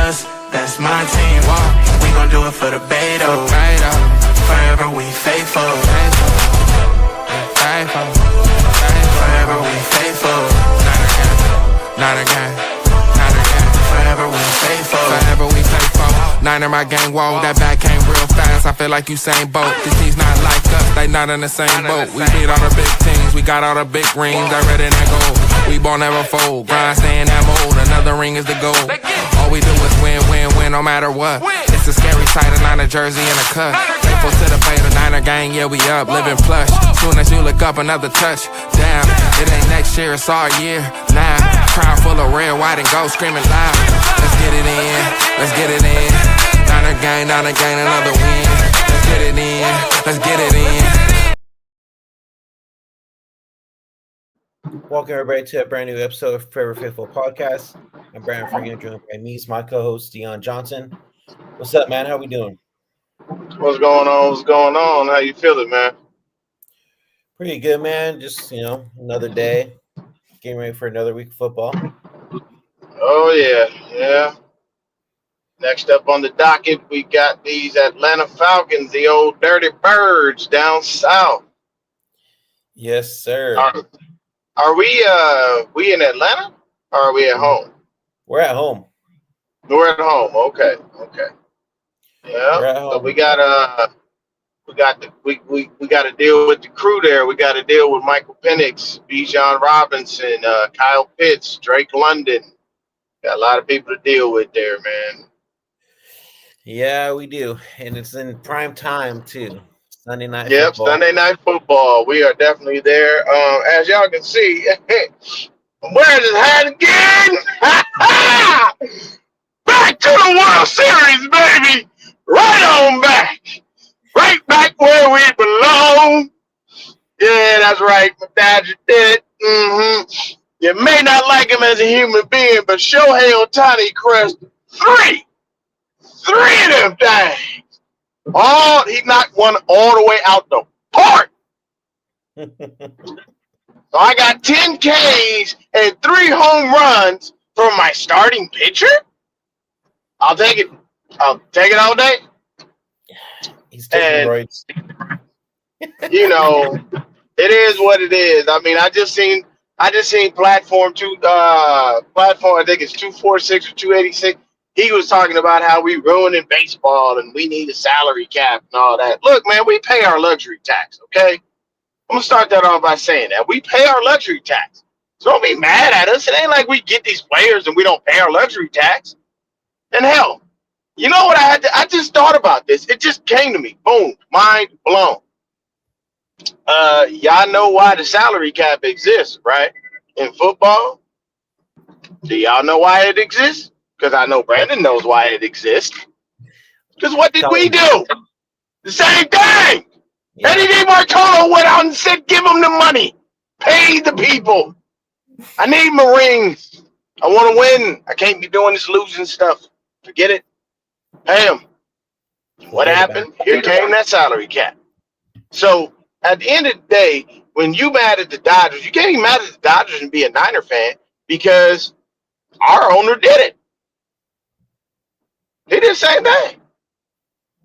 us, that's my team. We gon' do it for the Beto. Forever we faithful. Forever we faithful. Not again. Forever we faithful. Forever we faithful. Niner my gang, whoa, that back came real fast. I feel like Usain Bolt. These teams not like us, they not in the same boat. We beat all the big teams, we got all the big rings. That red and that gold, we ball never fold. Grind, stay in that mold, another ring is the goal. All we do is win, win, win, no matter what. It's a scary sight, a Niner jersey and a cut. Faithful to the Beta, Niner gang, yeah, we up, living plush. Soon as you look up, another touch. Damn, it ain't next year, it's our year. Now, crowd full of red, white, and gold, screaming loud. Let's get it in, let's get it in. Niner gang, another win. Let's get it in, let's get it in. Welcome everybody to a brand new episode of Forever Faithful Podcast. I'm Brandon Franklin, joined by me, my co-host Deon Johnson. What's up, man? How we doing? What's going on? What's going on? How you feeling, man? Pretty good, man. Just, another day. Getting ready for another week of football. Oh, yeah. Next up on the docket, we got these Atlanta Falcons, the old dirty birds down south. Yes, sir. Are we in Atlanta or are we at home? We're at home. We're at home. Okay. Yeah. So we got to deal with the crew there. We got to deal with Michael Penix, Bijan Robinson, Kyle Pitts, Drake London. Got a lot of people to deal with there, man. Yeah, we do. And it's in prime time, too. Sunday night football. Yep, Sunday night football. We are definitely there. As y'all can see, I'm wearing this hat again. Back to the World Series, baby. Right on back. Right back where we belong. Yeah, that's right. My dad did it. You may not like him as a human being, but Shohei Ohtani crushed three of them things. He knocked one all the way out the park. So I got 10 Ks and 3 home runs from my starting pitcher. I'll take it. I'll take it all day. He's taking roids. It is what it is. I mean, I just seen platform, I think it's 246 or 286. He was talking about how we ruining baseball and we need a salary cap and all that. Look, man, we pay our luxury tax, okay? I'm going to start that off by saying that. We pay our luxury tax. So don't be mad at us. It ain't like we get these players and we don't pay our luxury tax. And hell, you know what I just thought about this. It just came to me. Boom, mind blown. Y'all know why the salary cap exists, right? In football. Do y'all know why it exists? Because I know Brandon knows why it exists. Because what did we do? The same thing. Yeah. Eddie DeMartino went out and said, give them the money. Pay the people. I need my rings. I want to win. I can't be doing this losing stuff. Forget it. Pay them. What happened? Here came that salary cap. So at the end of the day, when you mad at the Dodgers, you can't be mad at the Dodgers and be a Niner fan because our owner did it. He did the same thing.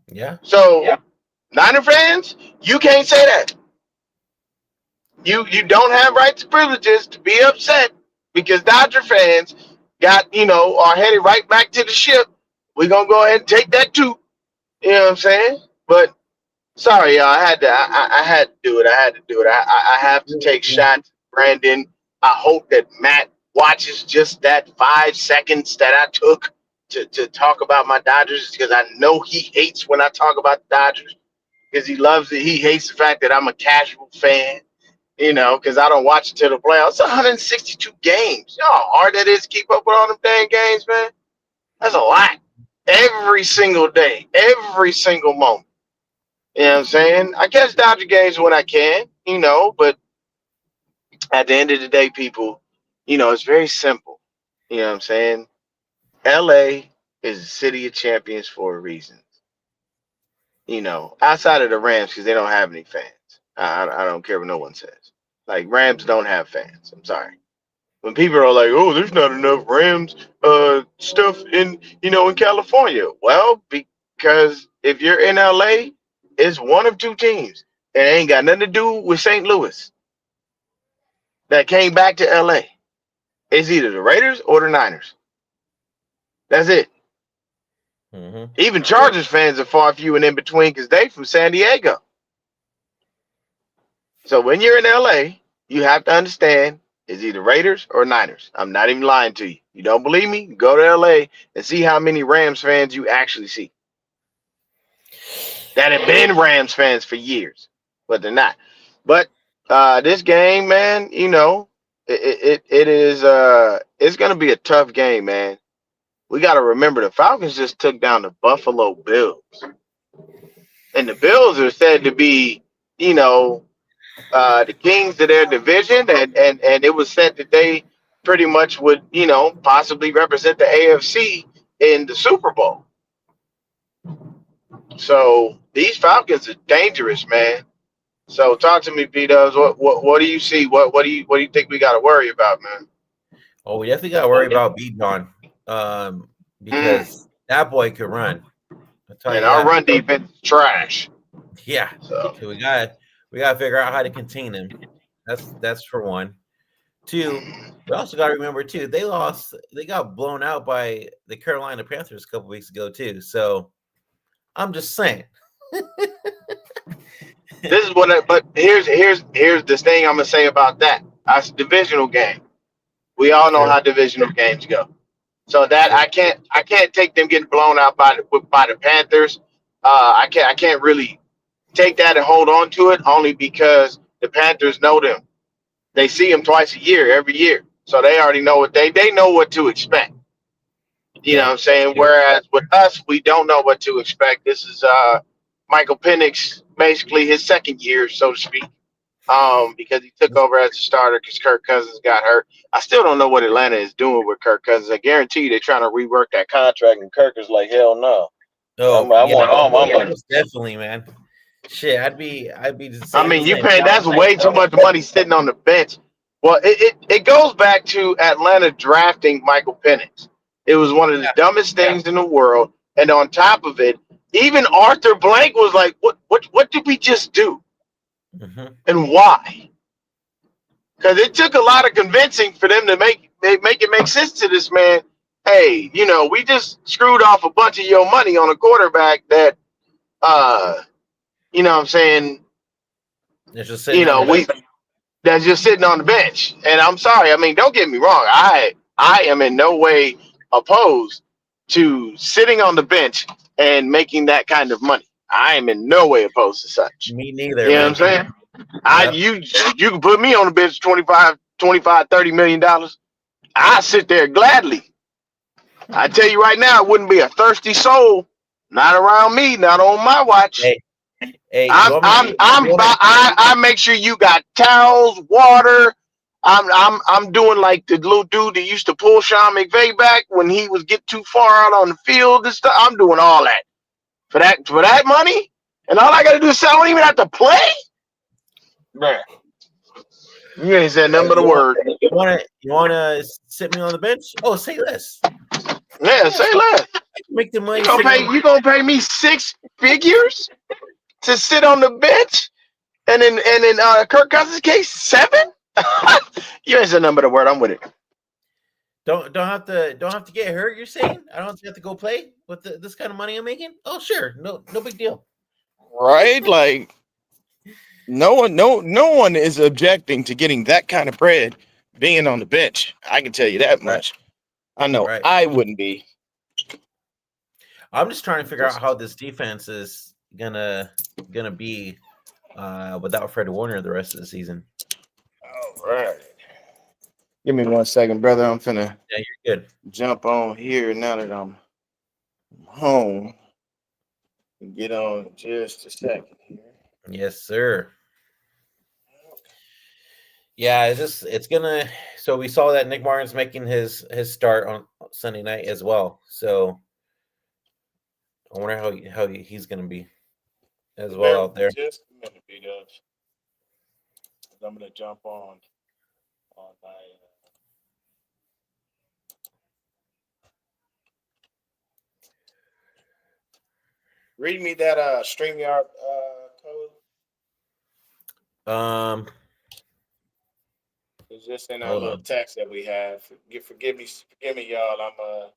Yeah. So, Niner fans, you can't say that. You don't have rights and privileges to be upset because Dodger fans are headed right back to the ship. We're going to go ahead and take that too. You know what I'm saying? But, sorry, y'all. I had to do it. I have to take shots, Brandon. I hope that Matt watches just that 5 seconds that I took to talk about my Dodgers because I know he hates when I talk about the Dodgers because he loves it. He hates the fact that I'm a casual fan, because I don't watch it till the playoffs. It's 162 games. You know how hard that is to keep up with all them dang games, man? That's a lot. Every single day, every single moment. You know what I'm saying? I catch Dodger games when I can, but at the end of the day, people, it's very simple. You know what I'm saying? LA is the city of champions for a reason. Outside of the Rams, because they don't have any fans. I don't care what no one says. Like, Rams don't have fans. I'm sorry. when people are like, "Oh, there's not enough Rams stuff in California." Well, because if you're in LA, it's one of two teams. It ain't got nothing to do with St. Louis that came back to LA. It's either the Raiders or the Niners. That's it. Mm-hmm. Even Chargers fans are far few and in between because they from San Diego. So when you're in LA, you have to understand it's either Raiders or Niners. I'm not even lying to you. You don't believe me? Go to LA and see how many Rams fans you actually see that have been Rams fans for years, but they're not. But this game, man, it is it's gonna be a tough game, man. We got to remember the Falcons just took down the Buffalo Bills, and the Bills are said to be, you know, the kings of their division, and it was said that they pretty much would, possibly represent the AFC in the Super Bowl. So these Falcons are dangerous, man. So talk to me, B-Dubs. What do you see? What do you think we got to worry about, man? Oh, we definitely got to worry about Deon, because that boy could run. I'll tell you And our that. run defense is trash. Yeah. So So we got to figure out how to contain him. That's for one. Two, we also got to remember too, they got blown out by the Carolina Panthers a couple weeks ago too. So I'm just saying. this is but here's the thing I'm gonna say about that. That's a divisional game. We all know how divisional games go. So that I can't take them getting blown out by the Panthers. I can't really take that and hold on to it only because the Panthers know them. They see them twice a year, every year, so they already know they know what to expect. You know what I'm saying? Whereas with us, we don't know what to expect. This is Michael Penix, basically his second year, so to speak, because he took over as a starter because Kirk Cousins got hurt. I still don't know what Atlanta is doing with Kirk Cousins. I guarantee you they're trying to rework that contract, and Kirk is like, hell no. Oh, I want all my money. definitely, man. Shit, I'd be I mean, you paying that's way too much money sitting on the bench. Well, it goes back to Atlanta drafting Michael Penix. It was one of the dumbest things in the world. And on top of it, even Arthur Blank was like, what did we just do? Mm-hmm. And why? Because it took a lot of convincing for them to make it make sense to this man. Hey, we just screwed off a bunch of your money on a quarterback that, you know what I'm saying, It's just that's just sitting on the bench. And I'm sorry. I mean, don't get me wrong. I am in no way opposed to sitting on the bench and making that kind of money. I am in no way opposed to such. Me neither. You know what I'm saying? You can put me on the bench 25, $30 million. I sit there gladly. I tell you right now, it wouldn't be a thirsty soul. Not around me, not on my watch. Hey, I make sure you got towels, water. I'm doing like the little dude that used to pull Sean McVay back when he was get too far out on the field and stuff. I'm doing all that for that money, and all I got to do is say I don't even have to play. Man, you ain't said nothing but a word. You wanna sit me on the bench? Oh, say less. Yeah, say less. Make the money. You gonna pay me 6 figures to sit on the bench, and in Kirk Cousins' case, 7. You ain't said nothing but a word. I'm with it. Don't have to get hurt. You're saying I don't have to go play with this kind of money I'm making? Oh, sure, no big deal. Right? Like no one is objecting to getting that kind of bread being on the bench. I can tell you that much. I know I wouldn't be. I'm just trying to figure out how this defense is gonna be without Fred Warner the rest of the season. All right. Give me 1 second, brother. I'm finna you're good. Jump on here now that I'm home. Get on just a second here. Yes, sir. Yeah, it's gonna. So we saw that Nick Martin's making his start on Sunday night as well. So I wonder how he's gonna be as well out there. Just a minute, B-Dubs. I'm gonna jump on my Read me that StreamYard code. It's just in our little text that we have. Forgive me, y'all. I'm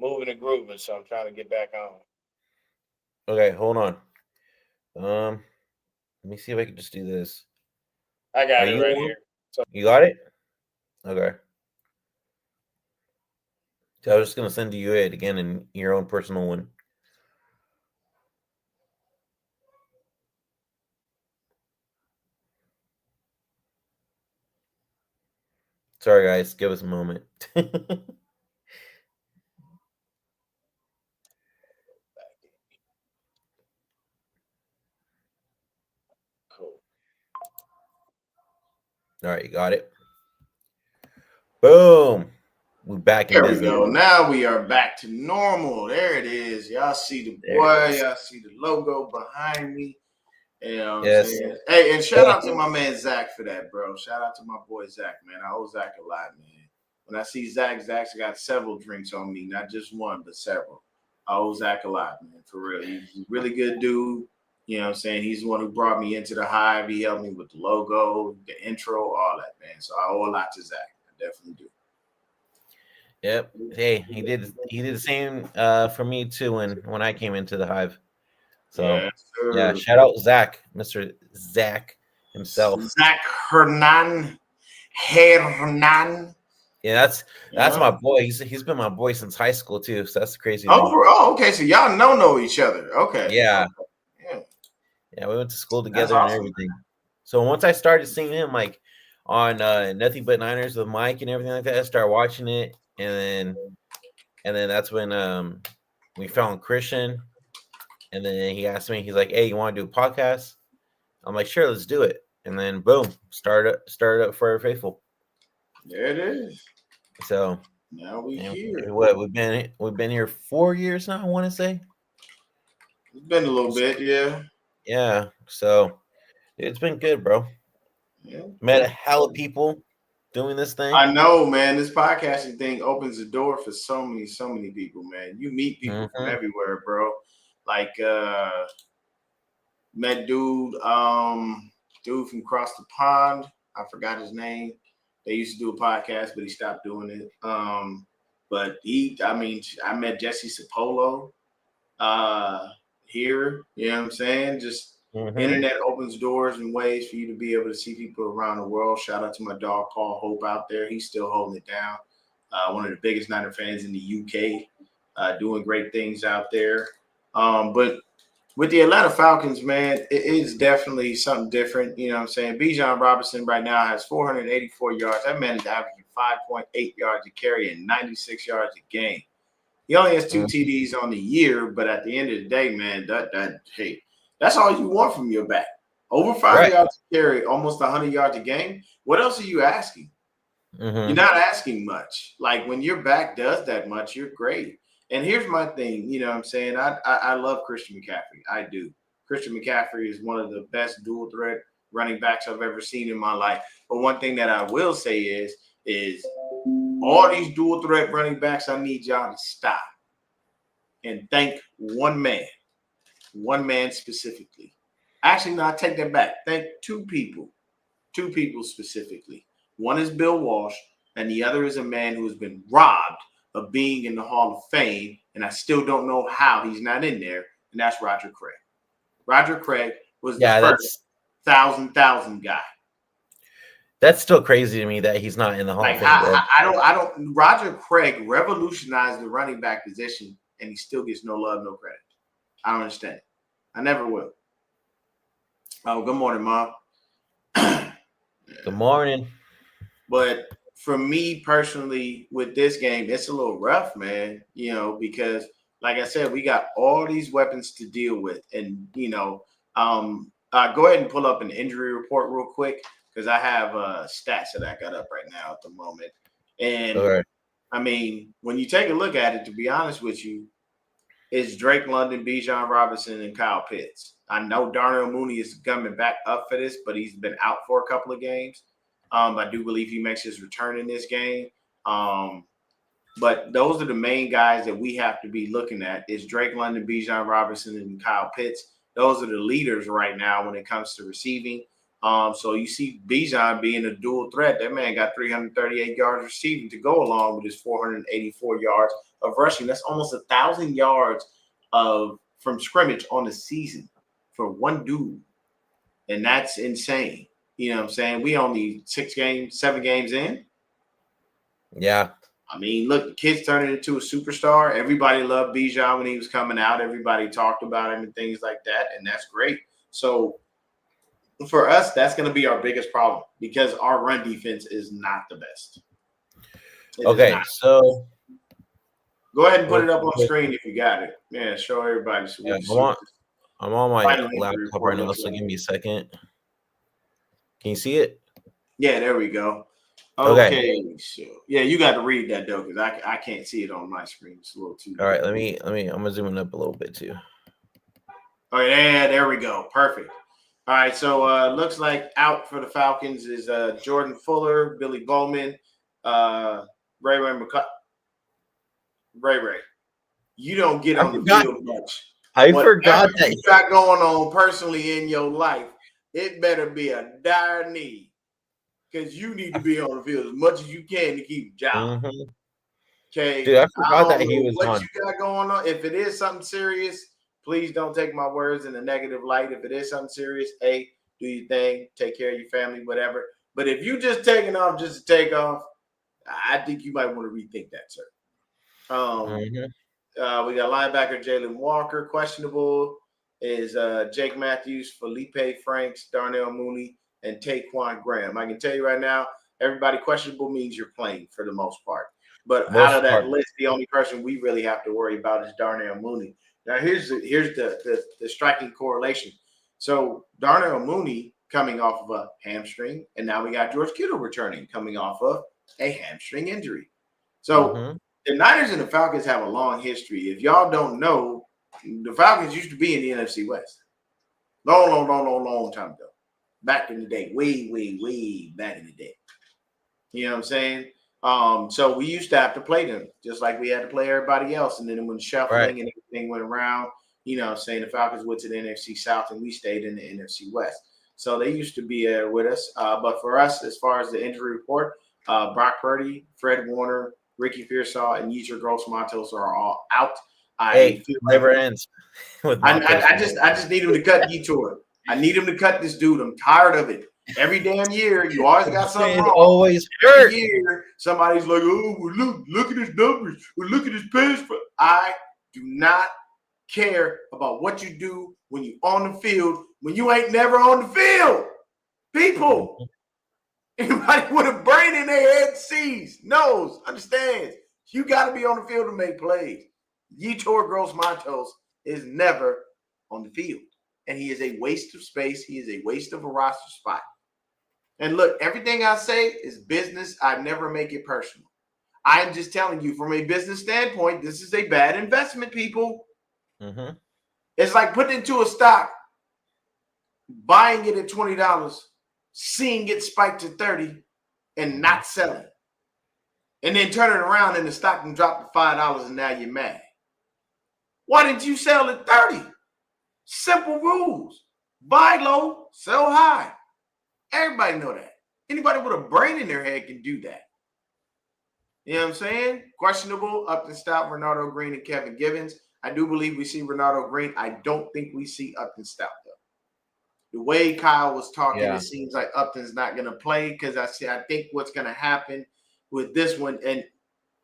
moving and grooving, so I'm trying to get back on. Okay, hold on. Let me see if I can just do this. I got it right here. So, you got it? Okay. So I was just gonna send you it again in your own personal one. Sorry, guys. Give us a moment. Cool. All right, you got it. Boom. We're back in business. There we go. Now we are back to normal. There it is. Y'all see the boy. Y'all see the logo behind me. You know what I'm saying? Hey, and shout out to my man Zach for that, bro. Shout out to my boy Zach, man. I owe Zach a lot, man. When I see Zach's got several drinks on me, not just one, but several. I owe Zach a lot, man, for real. He's a really good dude. You know what I'm saying? He's the one who brought me into the Hive. He helped me with the logo, the intro, all that, man. So I owe a lot to Zach. I definitely do. Yep. Hey, he did the same for me too when I came into the Hive. So yeah, shout out Zach, Mr. Zach himself. Zach Hernan. Yeah, that's my boy. He's been my boy since high school too. So that's the crazy thing. Okay. So y'all know each other. Okay. Yeah. Okay. Yeah, we went to school together and everything. So once I started seeing him like on Nothing But Niners with Mike and everything like that, I started watching it, and then that's when we found Christian, and then he asked me, he's like, "Hey, you want to do a podcast?" I'm like, "Sure, let's do it." And then boom, started up for Faithful. There it is. So now we here. What we've been here 4 years now, I want to say. It's been a little bit, yeah. Yeah. So it's been good, bro. Yeah. Met a hell of people doing this thing. I know, man. This podcasting thing opens the door for so many people, man. You meet people from everywhere, bro. Like met dude from across the pond. I forgot his name. They used to do a podcast, but he stopped doing it. But I met Jesse Sapolo here. You know what I'm saying? Just internet opens doors and ways for you to be able to see people around the world. Shout out to my dog Paul Hope out there. He's still holding it down. One of the biggest Niner fans in the UK, doing great things out there. But with the Atlanta Falcons, man, it is definitely something different. You know what I'm saying? Bijan Robinson right now has 484 yards. That man is averaging 5.8 yards a carry and 96 yards a game. He only has 2 TDs on the year, but at the end of the day, man, that's all you want from your back. Over 5 yards a carry, almost 100 yards a game. What else are you asking? You're not asking much. Like when your back does that much, you're great. And here's my thing, you know what I'm saying? I love Christian McCaffrey. I do. Christian McCaffrey is one of the best dual threat running backs I've ever seen in my life. But one thing that I will say is all these dual threat running backs, I need y'all to stop and thank one man specifically. Actually, no, I take that back. Thank two people specifically. One is Bill Walsh, and the other is a man who has been robbed of being in the Hall of Fame, and I still don't know how he's not in there, and that's Roger Craig. Roger Craig was the first thousand guy. That's still crazy to me that he's not in the Hall of Fame. I don't. Roger Craig revolutionized the running back position, and he still gets no love, no credit. I don't understand it. I never will. Oh, good morning, Mom. Good morning. But for me personally, with this game, it's a little rough, man. You know, because like I said, we got all these weapons to deal with, and you know, go ahead and pull up an injury report real quick because I have stats that I got up right now at the moment. And I mean, when you take a look at it, to be honest with you, it's Drake London, Bijan Robinson, and Kyle Pitts. I know Darnell Mooney is coming back up for this, but he's been out for a couple of games. I do believe he makes his return in this game. But those are the main guys that we have to be looking at is Drake London, Bijan Robinson, and Kyle Pitts. Those are the leaders right now when it comes to receiving. So you see Bijan being a dual threat. That man got 338 yards receiving to go along with his 484 yards of rushing. That's almost 1,000 yards from scrimmage on the season for one dude. And that's insane. You know what I'm saying? We only 7 games in. Yeah. I mean, look, the kid's turning into a superstar. Everybody loved Bijan when he was coming out. Everybody talked about him and things like that, and that's great. So for us, that's going to be our biggest problem because our run defense is not the best. Okay, so go ahead and put it up on screen if you got it. Yeah, show everybody. So yeah, I'm on my laptop right now, so give me a second. Can you see it? Yeah, there we go. Okay, so yeah, you got to read that though, because I can't see it on my screen. It's a little too. All right, let me. I'm gonna zoom it up a little bit too. Oh yeah, there we go. Perfect. All right, so looks like out for the Falcons is Jordan Fuller, Billy Bowman, Ray McCutcheon. Ray. You don't get on the field much. I forgot that you got going on personally in your life. It better be a dire need. Because you need to be on the field as much as you can to keep a job. Mm-hmm. Okay. Dude, I forgot that he was what on. You got going on. If it is something serious, please don't take my words in a negative light. If it is something serious, do your thing, take care of your family, whatever. But if you just taking off just to take off, I think you might want to rethink that, sir. We got linebacker Jalen Walker, questionable is Jake Matthews, Felipe Franks, Darnell Mooney, and Taquan Graham. I can tell you right now, everybody questionable means you're playing for the most part. But out of that list, the only person we really have to worry about is Darnell Mooney. Now, here's the striking correlation. So Darnell Mooney coming off of a hamstring, and now we got George Kittle returning, coming off of a hamstring injury. So the Niners and the Falcons have a long history. If y'all don't know, the Falcons used to be in the NFC West. Long time ago. Back in the day, way back in the day. You know what I'm saying? So we used to have to play them just like we had to play everybody else. And then when shuffling and everything went around, you know what I'm saying, the Falcons went to the NFC South and we stayed in the NFC West. So they used to be with us. But for us, as far as the injury report, Brock Purdy, Fred Warner, Ricky Pearsall, and Yetur Gross-Matos are all out. Never ends. I just need him to cut Yetur. I need him to cut this dude. I'm tired of it. Every damn year, you always got something wrong. Always hurt. Every year, somebody's like, "Oh, well, look at his numbers. Well, look at his pass." I do not care about what you do when you're on the field. When you ain't never on the field, people. Anybody with a brain in their head sees, knows, understands. You got to be on the field to make plays. Yetur Gross-Matos is never on the field. And he is a waste of space. He is a waste of a roster spot. And look, everything I say is business. I never make it personal. I am just telling you from a business standpoint, this is a bad investment, people. It's like putting into a stock, buying it at $20, seeing it spike to 30 and not selling. And then turning around and the stock can drop to $5 and now you're mad. Why didn't you sell at 30? Simple rules. Buy low, sell high. Everybody know that. Anybody with a brain in their head can do that. You know what I'm saying? Questionable, Upton Stout, Ronaldo Green, and Kevin Givens. I do believe we see Ronaldo Green. I don't think we see Upton Stout, though. The way Kyle was talking, it seems like Upton's not going to play because I think what's going to happen with this one, and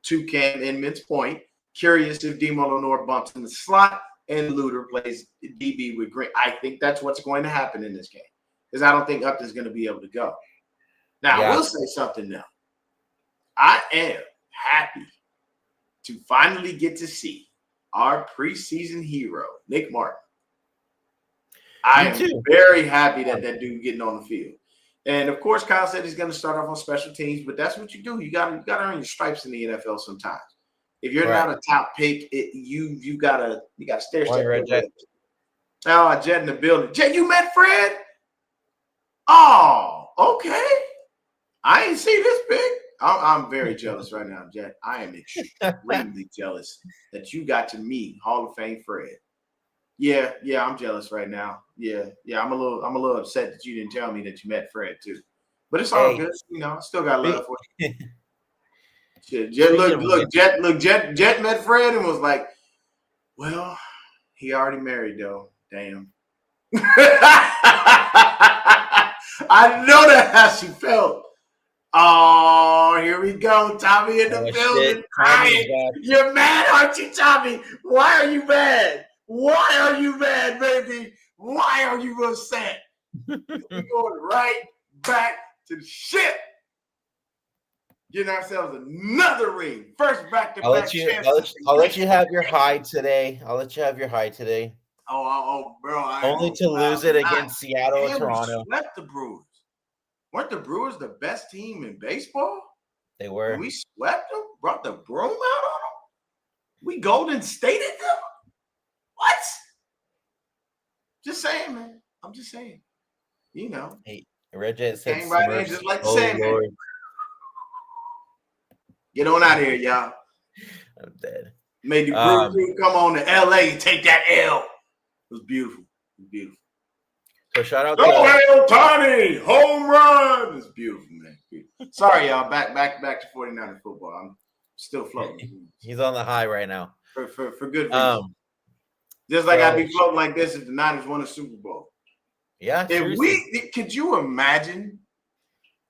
to Cam Inman's point, curious if Demo Lenore bumps in the slot and Luter plays DB with Green. I think that's what's going to happen in this game because I don't think Upton's going to be able to go. Now, I will say something now. I am happy to finally get to see our preseason hero, Nick Martin. I am very happy that dude getting on the field. And, of course, Kyle said he's going to start off on special teams, but that's what you do. You got to earn your stripes in the NFL sometimes. If you're not a top pick, you gotta stair step. Oh, Jet in the building. Jet, you met Fred? Oh, okay. I ain't see this pick. I'm very jealous right now, Jet. I am extremely jealous that you got to meet Hall of Fame Fred. Yeah, I'm jealous right now. Yeah, I'm a little upset that you didn't tell me that you met Fred too. But it's all good. I still got love for you. Shit, Jet, Jet met Fred and was like, well, he already married though. Damn. I know that's how she felt. Oh, here we go. Tommy in the building crying. You're mad, aren't you, Tommy? Why are you mad? Why are you mad, baby? Why are you upset? We're going right back to the ship. Getting ourselves another ring. First back-to-back chance. I'll let you have your high today. Oh, bro. Only to lose it against Seattle or Toronto. Swept the Brewers. Weren't the Brewers the best team in baseball? They were. And we swept them? Brought the broom out on them? We Golden Stated them? What? Just saying, man. I'm just saying. Hey, Red Jet said came right in just like the Lord. Get on out of here, y'all. I'm dead. Made the Brewers come on to LA and take that L. It was beautiful. So shout out to Ohtani, home run. It's beautiful, man. Beautiful. Sorry, y'all. Back to 49ers football. I'm still floating. He's on the high right now. For good reason. Just like I'd be floating like this if the Niners won a Super Bowl. Yeah. Could you imagine?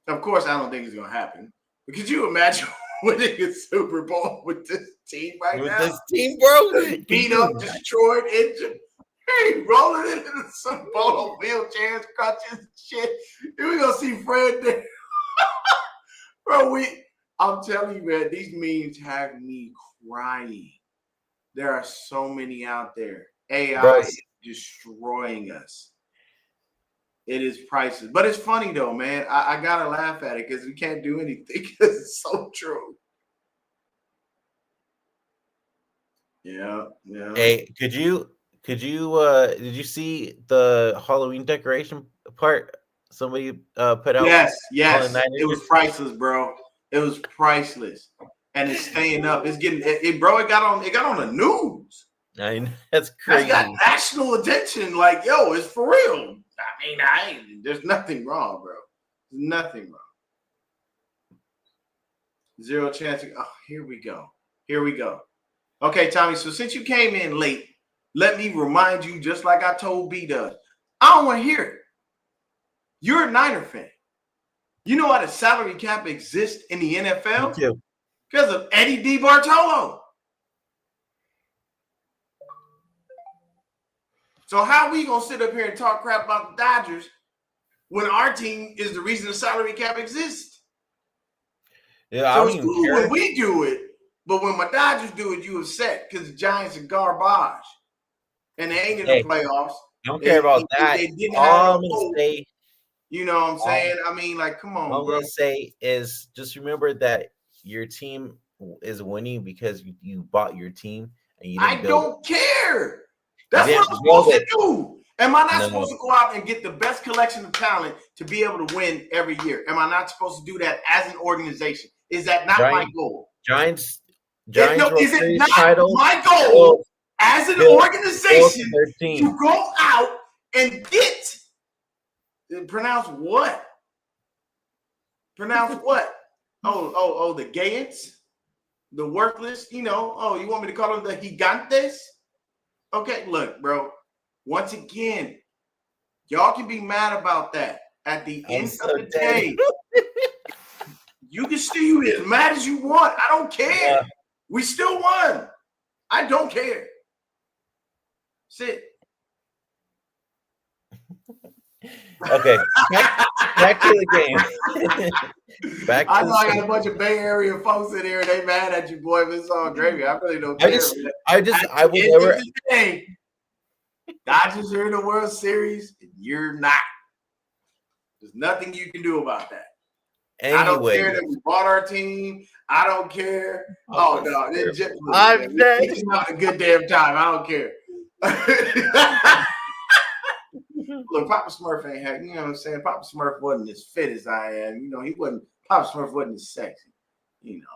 Of course, I don't think it's gonna happen. But could you imagine winning a Super Bowl with this team now? With this team, bro? Beat up, destroyed, injured. Hey, rolling into the Super Bowl on wheelchairs, crutches, and shit. We're gonna see Fred there. Bro, I'm telling you, man, these memes have me crying. There are so many out there. AI is destroying us. It is priceless. But it's funny though, man. I gotta laugh at it because we can't do anything because it's so true. Yeah. Hey, did you did you see the Halloween decoration part somebody put out? Yes. It was priceless, bro. It was priceless. And it's staying up. It's getting it got on the news. I mean, that's crazy. It's got national attention. Like, yo, it's for real. I mean, there's nothing wrong, bro. There's nothing wrong. Zero chance. Here we go. Okay, Tommy. So since you came in late, let me remind you, just like I told B does, I don't want to hear it. You're a Niner fan. You know why the salary cap exists in the NFL? Me too. Because of Eddie DiBartolo. So how are we going to sit up here and talk crap about the Dodgers when our team is the reason the salary cap exists? Yeah, so it's cool when we do it, but when my Dodgers do it, you upset because the Giants are garbage. And they ain't in the playoffs. I don't care about that. They didn't all have I'm going to say, you know what I'm saying? I mean, like, come on, all bro. I'm going to say is just remember that your team is winning because you bought your team and you didn't build don't care. That's what I'm supposed to do. Am I not supposed to go out and get the best collection of talent to be able to win every year? Am I not supposed to do that as an organization? Is that not my goal? Giants is it not my goal as an organization to go out and get pronounce what? Oh, the Gaians, the worthless, you want me to call them the Gigantes? Okay, look, bro. Once again, y'all can be mad about that. At the end of the day, you can still be as mad as you want. I don't care. Yeah. We still won. I don't care. Sit. Okay, back to the game. I know I got a bunch of Bay Area folks in here. They mad at you, boy. But it's all gravy. I really don't care. I would never. Dodgers are in the World Series, and you're not. There's nothing you can do about that. Anyway. I don't care that we bought our team. I don't care. Oh no, I'm dead. It's not a good damn time. I don't care. Look, Papa Smurf ain't had, you know what I'm saying? Papa Smurf wasn't as fit as I am. He wasn't, Papa Smurf wasn't as sexy. you know.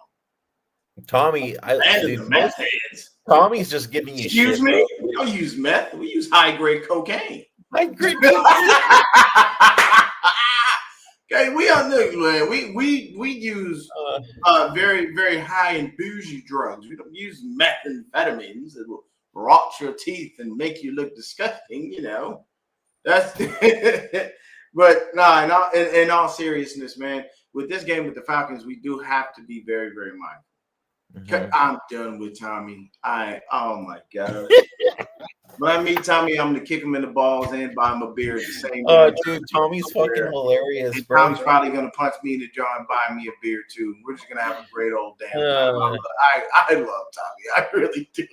Tommy, The meth heads. Tommy's just giving you Excuse shit. me? We don't use meth. We use high-grade cocaine. High-grade Okay, we on this, man. We use very, very high and bougie drugs. We don't use methamphetamines that will rot your teeth and make you look disgusting, you know. That's but no, in all seriousness, man, with this game with the Falcons, we do have to be very, very mindful. I'm done with Tommy. Oh my God. When I meet Tommy, I'm gonna kick him in the balls and buy him a beer at the same time. Dude, Tommy's fucking hilarious, and bro. Tommy's probably gonna punch me in the jaw and buy me a beer too. We're just gonna have a great old damn time. I love Tommy. I really do.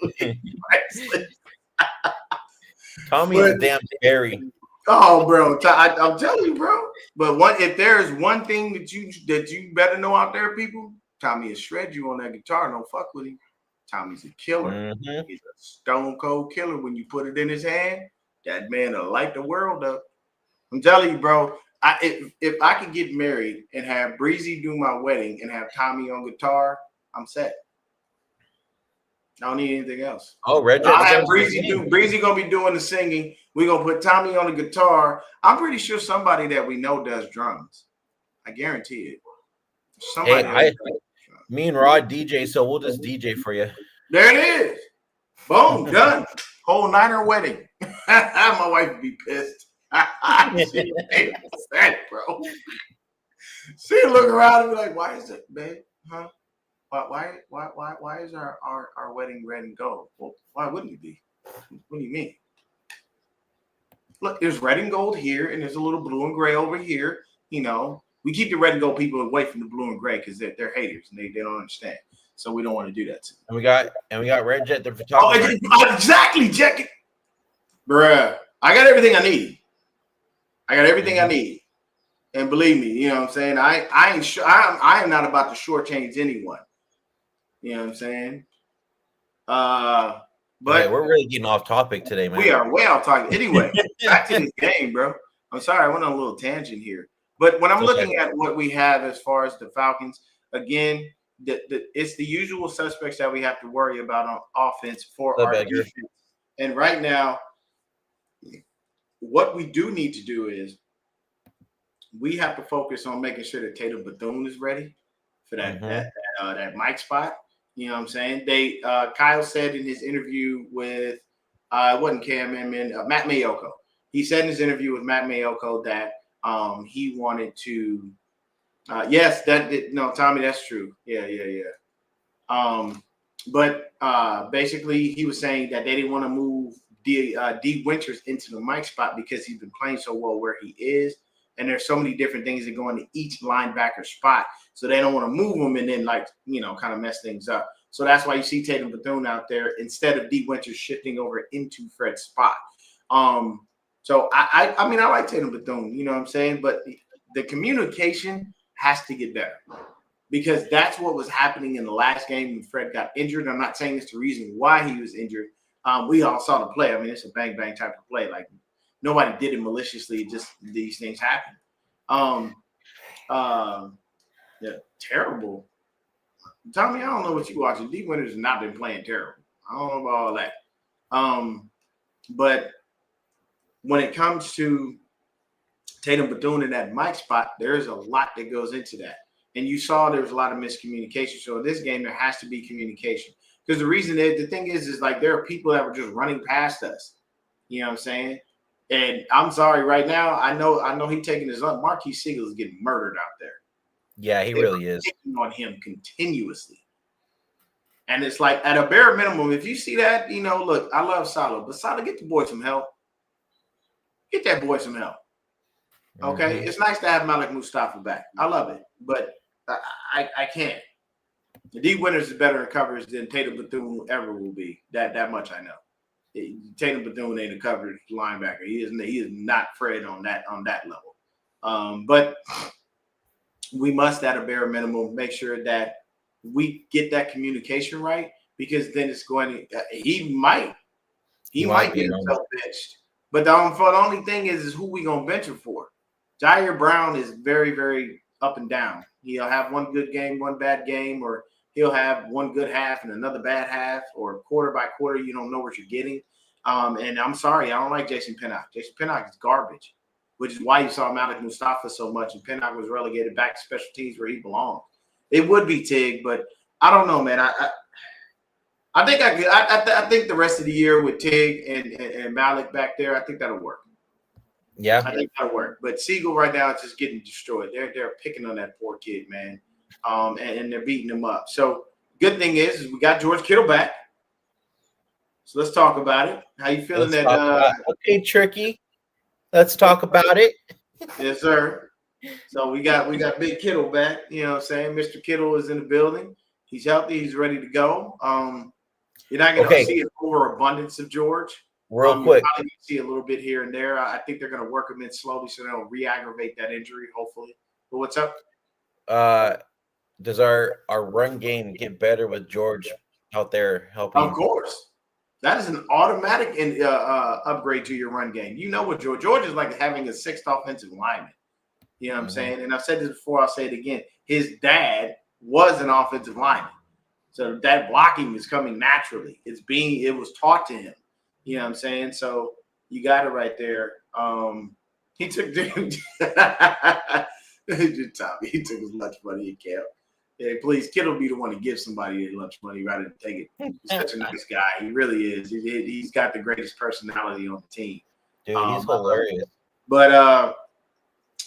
Tommy's a damn fairy. Oh, bro, I'm telling you, bro. But if there is one thing that you better know out there, people, Tommy will shred you on that guitar. Don't fuck with him. Tommy's a killer. He's a stone cold killer. When you put it in his hand, that man will light the world up. I'm telling you, bro. If I could get married and have Breezy do my wedding and have Tommy on guitar, I'm set. I don't need anything else. Oh, Red I have Breezy do. Breezy gonna be doing the singing. We're gonna put Tommy on the guitar. I'm pretty sure somebody that we know does drums. I guarantee it. Somebody. Me and Rod DJ, so we'll just DJ for you. There it is. Boom, done. Whole Niner wedding. My wife would be pissed. She ain't upset, bro. She'd look around and be like, "Why is it, babe? Huh? Why is our wedding red and gold? Well, why wouldn't it be? What do you mean? Look, there's red and gold here, and there's a little blue and gray over here. You know, we keep the red and gold people away from the blue and gray because they're haters and they don't understand. So we don't want to do that to them. And we got Red Jet the photographer. Oh, exactly, Jack. Bruh, I got everything I need. And believe me, you know what I'm saying? I ain't sure I am not about to shortchange anyone. You know what I'm saying? But we're really getting off topic today, man. We are way off topic. Anyway, back to this game, bro. I'm sorry, I went on a little tangent here. But when I'm looking at what we have as far as the Falcons, again, it's the usual suspects that we have to worry about on offense for our defense. And right now, what we do need to do is we have to focus on making sure that Tatum Bethune is ready for that Mike spot. You know what I'm saying? Kyle said in his interview with it wasn't Cam Inman, Matt Mayoko. He said in his interview with Matt Mayoko that he wanted to Tommy, that's true. Yeah. But basically he was saying that they didn't want to move D Winters into the Mike spot because he's been playing so well where he is. And there's so many different things that go into each linebacker spot. So they don't want to move them and then kind of mess things up. So that's why you see Tatum Bethune out there instead of D Winters shifting over into Fred's spot. So I mean, I like Tatum Bethune, you know what I'm saying? But the communication has to get better because that's what was happening in the last game when Fred got injured. I'm not saying it's the reason why he was injured. We all saw the play. I mean, it's a bang, bang type of play. Like, nobody did it maliciously. Just these things happen. Terrible. Tommy, I don't know what you're watching. D Winters has not been playing terrible. I don't know about all that. But when it comes to Tatum Bethune in that Mike spot, there's a lot that goes into that. And you saw there was a lot of miscommunication. So in this game, there has to be communication. Because the thing is like there are people that were just running past us. You know what I'm saying? And I'm sorry, right now, I know he's taking his up. Marquis Siegel is getting murdered out there. Yeah, he really is. On him continuously. And it's like at a bare minimum, if you see that, look, I love Salah, but Salah, get the boy some help. Get that boy some help. Okay? It's nice to have Malik Mustafa back. I love it. But I can't. The D Winters is better in coverage than Tatum Bethune ever will be. That much I know. Tatum Bethune ain't a coverage linebacker. He is not Fred on that level. But we must, at a bare minimum, make sure that we get that communication right because then it's going to. He might get himself benched. But the only thing is who we gonna bench him for. Jair Brown is very, very up and down. He'll have one good game, one bad game, or he'll have one good half and another bad half, or quarter by quarter, you don't know what you're getting. And I'm sorry, I don't like Jason Pinnock. Jason Pinnock is garbage, which is why you saw Malik Mustafa so much, and Pinnock was relegated back to special teams where he belongs. It would be Tig, but I don't know, man. I think I think the rest of the year with Tig and Malik back there, I think that'll work. Yeah, I think that'll work. But Siegel right now is just getting destroyed. They're picking on that poor kid, man, and they're beating him up. So good thing is we got George Kittle back. So let's talk about it. How you feeling? Okay, Tricky. Let's talk about it. Yes, sir. So we got Big Kittle back. You know what I'm saying? Mr. Kittle is in the building. He's healthy. He's ready to go. You're not going to see an overabundance of George. Real quick. You're probably going to see a little bit here and there. I think they're going to work him in slowly so they don't re-aggravate that injury, hopefully. But what's up? Does our run game get better with George out there helping? Of course. That is an automatic upgrade to your run game. You know what George is like, having a sixth offensive lineman. You know what I'm saying? And I've said this before, I'll say it again. His dad was an offensive lineman. So that blocking is coming naturally. It was taught to him. You know what I'm saying? So you got it right there. He took he took his lunch money in camp. Yeah, please, Kittle be the one to give somebody their lunch money rather than take it. He's such a nice guy. He really is. He's got the greatest personality on the team. Dude, he's hilarious. But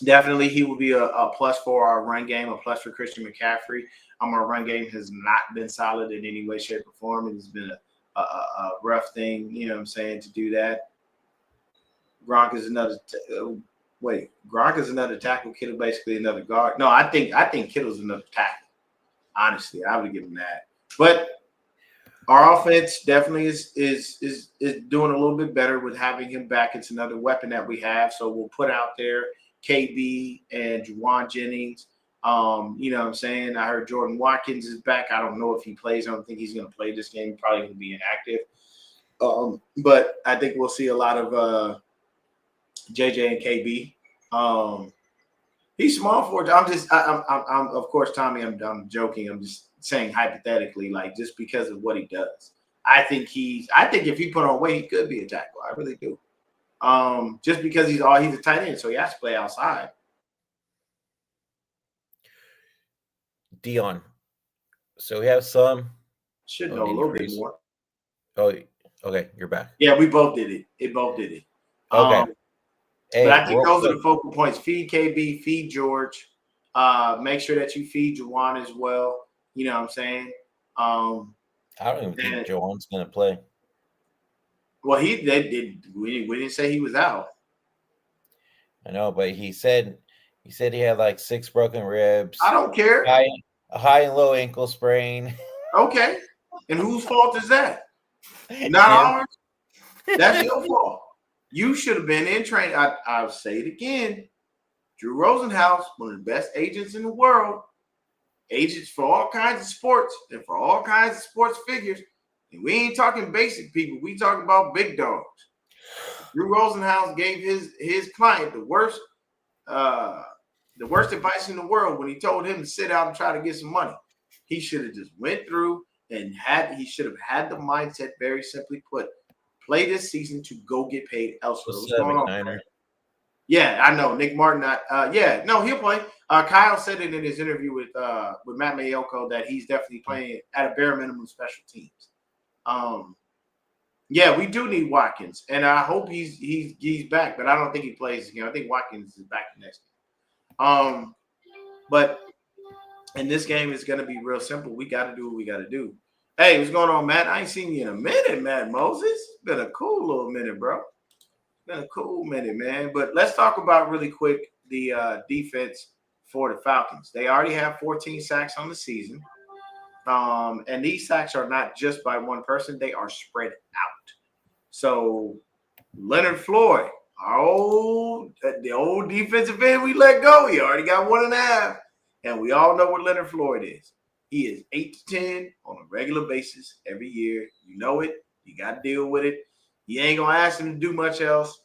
definitely he will be a plus for our run game, a plus for Christian McCaffrey. Our run game has not been solid in any way, shape, or form. It's been a rough thing, you know what I'm saying, to do that. Gronk is another tackle. Kittle basically another guard. No, I think Kittle's another tackle. Honestly, I would give him that. But our offense definitely is doing a little bit better with having him back. It's another weapon that we have. So we'll put out there KB and Juwan Jennings. You know what I'm saying? I heard Jordan Watkins is back. I don't know if he plays. I don't think he's going to play this game. He's probably going to be inactive. But I think we'll see a lot of JJ and KB. He's small for. I'm of course, Tommy. I'm joking. I'm just saying hypothetically, like just because of what he does. I think if he put on weight, he could be a tackle. I really do. Just because he's a tight end, so he has to play outside. Deon. So we have some. Should know a little bit more. Oh, okay. You're back. Yeah, we both did it. It both did it. Okay. But I think those are the focal points. Feed KB, feed George. Make sure that you feed Juwan as well. You know what I'm saying? I don't even think Juwan's going to play. Well, we didn't say he was out. I know, but he said he had like 6 broken ribs. I don't care. High and low ankle sprain. Okay. And whose fault is that? Not ours. That's your fault. You should have been in training. I'll say it again. Drew Rosenhaus, one of the best agents in the world, agents for all kinds of sports and for all kinds of sports figures. And we ain't talking basic people. We talking about big dogs. Drew Rosenhaus gave his client the worst advice in the world when he told him to sit out and try to get some money. He should have just went through and he should have had the mindset, very simply put, play this season to go get paid elsewhere. What's going on? Yeah, I know. Nick Martin. He'll play. Kyle said it in his interview with Matt Mayoko that he's definitely playing at a bare minimum special teams. Yeah, we do need Watkins, and I hope he's back, but I don't think he plays again. I think Watkins is back next game. But in this game, it's going to be real simple. We got to do what we got to do. Hey, what's going on, Matt? I ain't seen you in a minute, Matt Moses. It's been a cool little minute, bro. Been a cool minute, man. But let's talk about really quick the defense for the Falcons. They already have 14 sacks on the season. And these sacks are not just by one person. They are spread out. So Leonard Floyd, the old defensive end we let go. He already got 1.5. And we all know what Leonard Floyd is. He is 8 to 10 on a regular basis every year. You know it. You got to deal with it. You ain't going to ask him to do much else.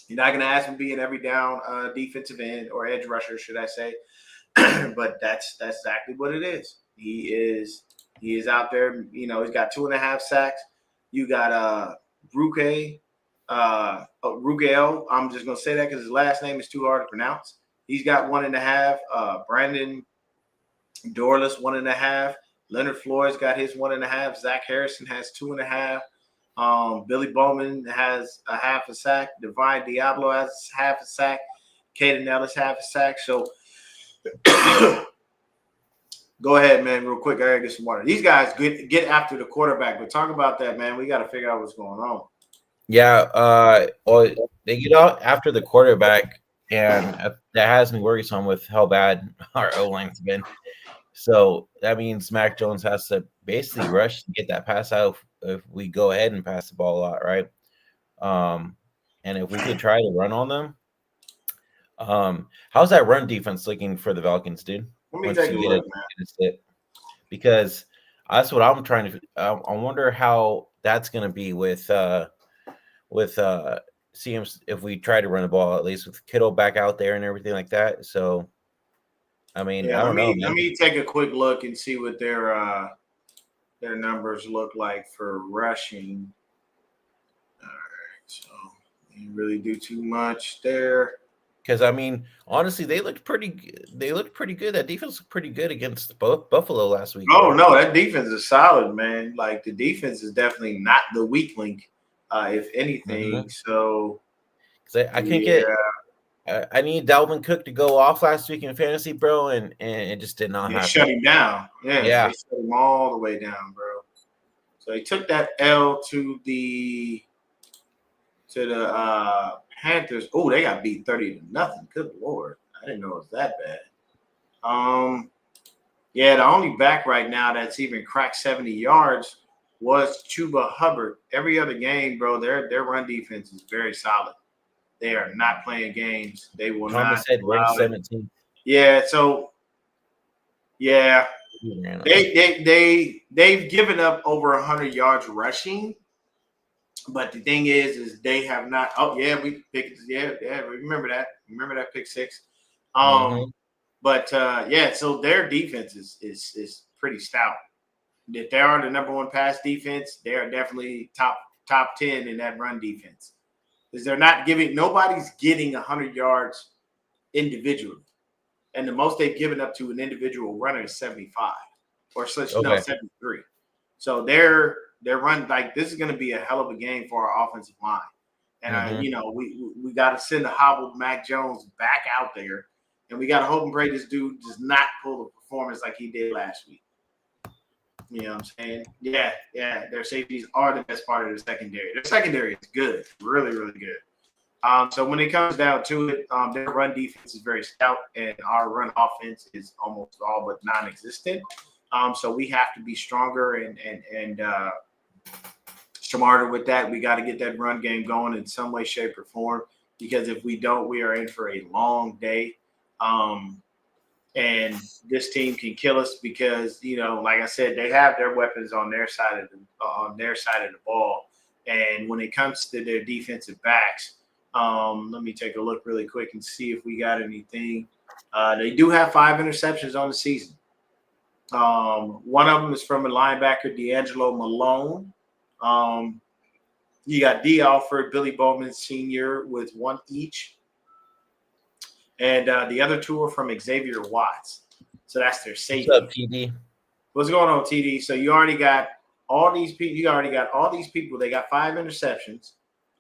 You're not going to ask him to be an every down defensive end or edge rusher, should I say. but that's exactly what it is. He is out there. You know, he's got 2.5 sacks. You got Rugel. I'm just gonna say that because his last name is too hard to pronounce. He's got 1.5. Brandon Dorless 1.5. Leonard Flores got his 1.5. Zach Harrison has 2.5. Billy Bowman has a half a sack. Divine Diablo has half a sack. Caden Ellis half a sack. So go ahead, man, real quick. I gotta get some water. These guys get after the quarterback, but talk about that, man. We got to figure out what's going on. Yeah, well, they get out after the quarterback, and that has me worried some with how bad our O-line's been. So that means Mac Jones has to basically rush to get that pass out if we go ahead and pass the ball a lot, right? And if we could try to run on them, how's that run defense looking for the Falcons, dude? Let me take a look, man. Because that's what I'm trying to. I wonder how that's going to be with CMs if we try to run the ball, at least with Kittle back out there and everything like that. So, I mean, I don't know. Let me take a quick look and see what their numbers look like for rushing. All right, so they didn't really do too much there. Because I mean, honestly, they looked pretty good. That defense looked pretty good against Buffalo last week. Oh no, that defense is solid, man. Like the defense is definitely not the weak link, if anything. Mm-hmm. So I can't get. I need Dalvin Cook to go off last week in fantasy, bro, and it just did not happen. Shut him down. Yeah, they shut him all the way down, bro. So he took that L to the Panthers. Oh, they got beat 30-0. Good Lord. I didn't know it was that bad. Yeah, the only back right now that's even cracked 70 yards was Chuba Hubbard. Every other game, bro, their run defense is very solid. They are not playing games. They will not. Said we're 17. Yeah, so yeah. They've given up over 100 yards rushing. But the thing is they have not. Oh yeah, we picked. Yeah, remember that. Remember that pick six. But yeah, so their defense is pretty stout. If they are the number one pass defense, they are definitely top 10 in that run defense. Because they're not giving. Nobody's getting 100 yards individually, and the most they've given up to an individual runner is 75 or 73. So they're run like this is going to be a hell of a game for our offensive line, and we got to send a hobbled Mac Jones back out there, and we got to hope and pray this dude does not pull the performance like he did last week. You know what I'm saying? Yeah. Their safeties are the best part of the secondary. Their secondary is good, really, really good. So when it comes down to it, their run defense is very stout, and our run offense is almost all but non-existent. So we have to be stronger and smarter with that. We got to get that run game going in some way, shape, or form, because if we don't, we are in for a long day. And this team can kill us because, like I said, they have their weapons on their side of the ball. And when it comes to their defensive backs, let me take a look really quick and see if we got anything. They do have 5 interceptions on the season. One of them is from a linebacker, D'Angelo Malone. You got D. Alford, Billy Bowman Sr. with 1 each. And the other 2 are from Xavier Watts. So that's their safety. What's up, TD? What's going on, TD? So you already got all these people. They got 5 interceptions.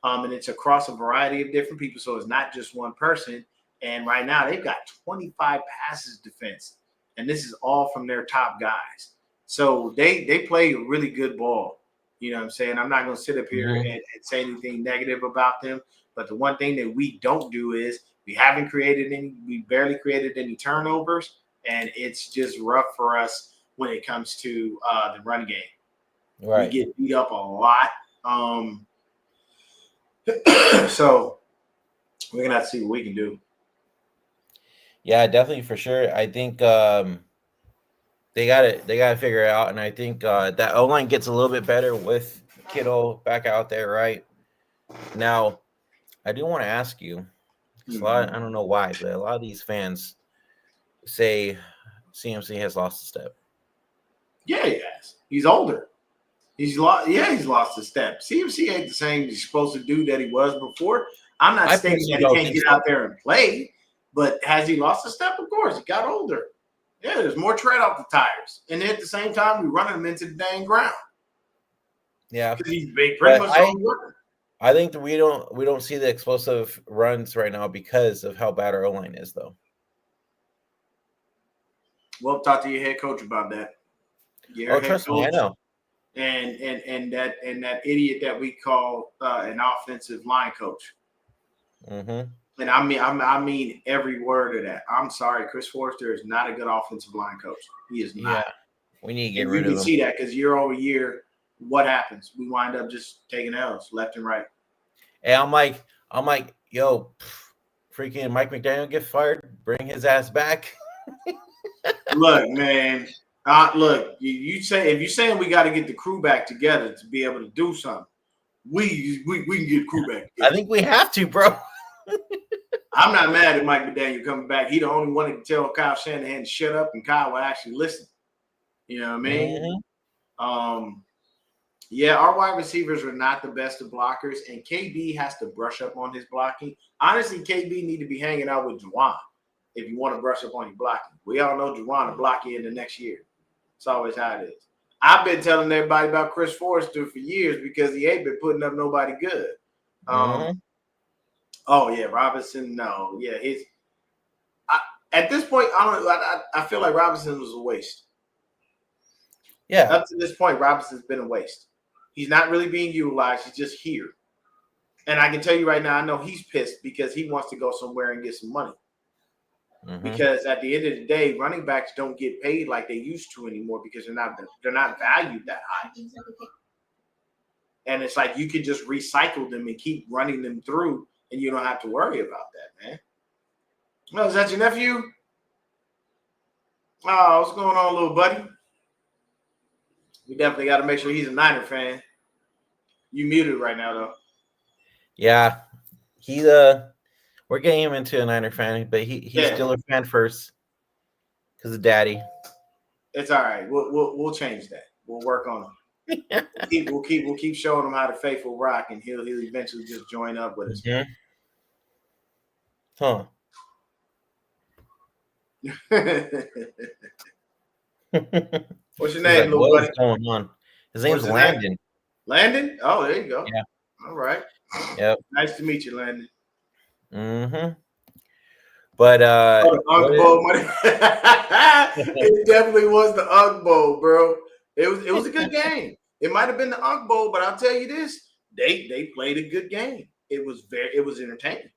And it's across a variety of different people. So it's not just one person. And right now they've got 25 passes defense. And this is all from their top guys. So they play a really good ball. You know what I'm saying? I'm not going to sit up here and say anything negative about them. But the one thing that we don't do is we barely created any turnovers. And it's just rough for us when it comes to the run game. Right. We get beat up a lot. So we're going to have to see what we can do. Yeah, definitely for sure. I think they got to figure it out, and I think that O-line gets a little bit better with Kittle back out there, right? Now, I do want to ask you, I don't know why, but a lot of these fans say CMC has lost a step? Yeah, he has. He's older. He's lost. Yeah, he's lost a step. CMC ain't the same he's supposed to do that he was before. I'm not stating that he can't get out there and play, but has he lost a step? Of course, he got older. Yeah, there's more tread off the tires, and at the same time, we're running him into the dang ground. Yeah, because he's pretty much working. I think that we don't see the explosive runs right now because of how bad our O-line is, though. Well, talk to your head coach about that. Trust me, I know. And that idiot that we call an offensive line coach. Mm-hmm. And I mean every word of that. I'm sorry, Chris Forrester is not a good offensive line coach. He is not. Yeah, we need to get rid of him. You can see that because year over year, what happens? We wind up just taking L's left and right. And I'm like, yo, freaking Mike McDaniel get fired. Bring his ass back. Look, man. Look, you say if you're saying we got to get the crew back together to be able to do something, we can get the crew back together. I think we have to, bro. I'm not mad at Mike McDaniel coming back. He the only one that can tell Kyle Shanahan to shut up, and Kyle will actually listen. You know what I mean? Mm-hmm. Yeah, our wide receivers are not the best of blockers, and KB has to brush up on his blocking. Honestly, KB need to be hanging out with Juwan if you want to brush up on your blocking. We all know Juwan will block you in the next year. It's always how it is. I've been telling everybody about Chris Forrester for years because he ain't been putting up nobody good. Oh yeah, Robinson. No, yeah, at this point, I feel like Robinson was a waste. Yeah, up to this point, Robinson's been a waste. He's not really being utilized. He's just here, and I can tell you right now, I know he's pissed because he wants to go somewhere and get some money. Mm-hmm. Because at the end of the day, running backs don't get paid like they used to anymore because they're not valued that high. And it's like you can just recycle them and keep running them through, and you don't have to worry about that, man. Oh, is that your nephew? Oh, what's going on, little buddy? We definitely got to make sure he's a Niner fan. You muted right now, though. Yeah, he's we're getting him into a Niner fan, but he's still a fan first because of Daddy. It's all right. We'll change that. We'll work on him. We'll keep showing him how the faithful rock, and he'll eventually just join up with us. Mm-hmm. Huh. What's your name, little buddy? What's going on? His name's Landon. Landon? Oh, there you go. Yeah. All right. Yep. Nice to meet you, Landon. Mm-hmm. But Ugg Bowl money. It definitely was the Ugg Bowl, bro. It was a good game. It might have been the Ugg Bowl, but I'll tell you this: they played a good game. It was entertaining.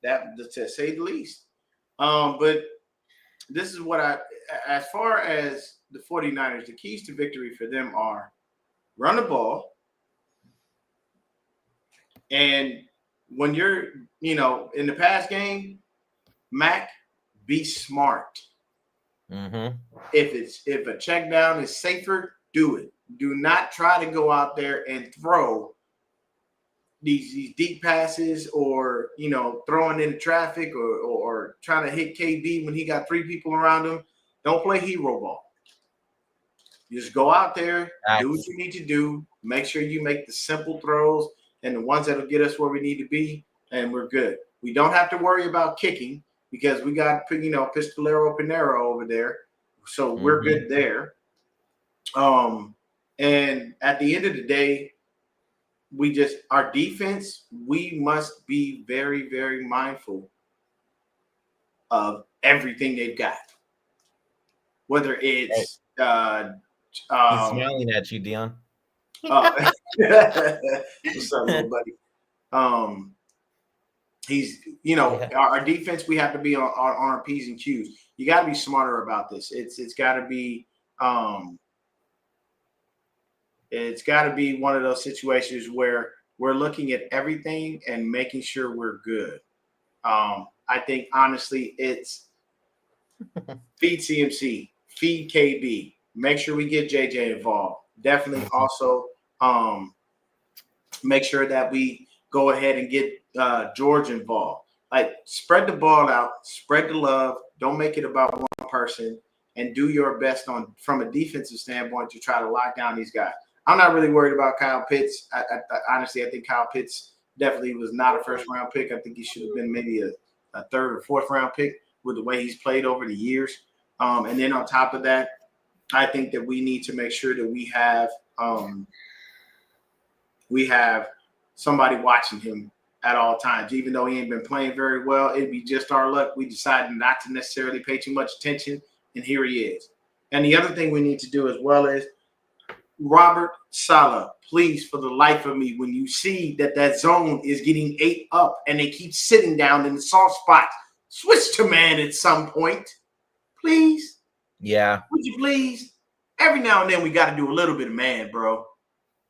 That to say the least. But this is what as far as the 49ers, the keys to victory for them are run the ball. And when you're, in the pass game, Mac, be smart. Mm-hmm. If a check down is safer, do it. Do not try to go out there and throw these deep passes or, throwing into traffic or trying to hit KB when he got three people around him. Don't play hero ball. You just go out there, do what you need to do. Make sure you make the simple throws and the ones that'll get us where we need to be, and we're good. We don't have to worry about kicking because we got, Pistolero Pinero over there, so we're good there. And at the end of the day, our defense, we must be very, very mindful of everything they've got. Whether it's he's smiling at you, Deon. What's up, little buddy? He's, our defense, we have to be on our P's and Q's. You got to be smarter about this. It's got to be one of those situations where we're looking at everything and making sure we're good. I think honestly, it's feed CMC, feed KB, make sure we get JJ involved. Definitely also make sure that we go ahead and get George involved. Like, spread the ball out, spread the love. Don't make it about one person, and do your best from a defensive standpoint to try to lock down these guys. I'm not really worried about Kyle Pitts. Honestly, I think Kyle Pitts definitely was not a first-round pick. I think he should have been maybe a third or fourth-round pick with the way he's played over the years. And then on top of that, I think that we need to make sure that we have somebody watching him at all times. Even though he ain't been playing very well, it'd be just our luck. We decided not to necessarily pay too much attention, and here he is. And the other thing we need to do as well is Robert Saleh, please, for the life of me, when you see that zone is getting 8 up and they keep sitting down in the soft spots, switch to man at some point, please. Yeah. Would you please? Every now and then we got to do a little bit of man, bro.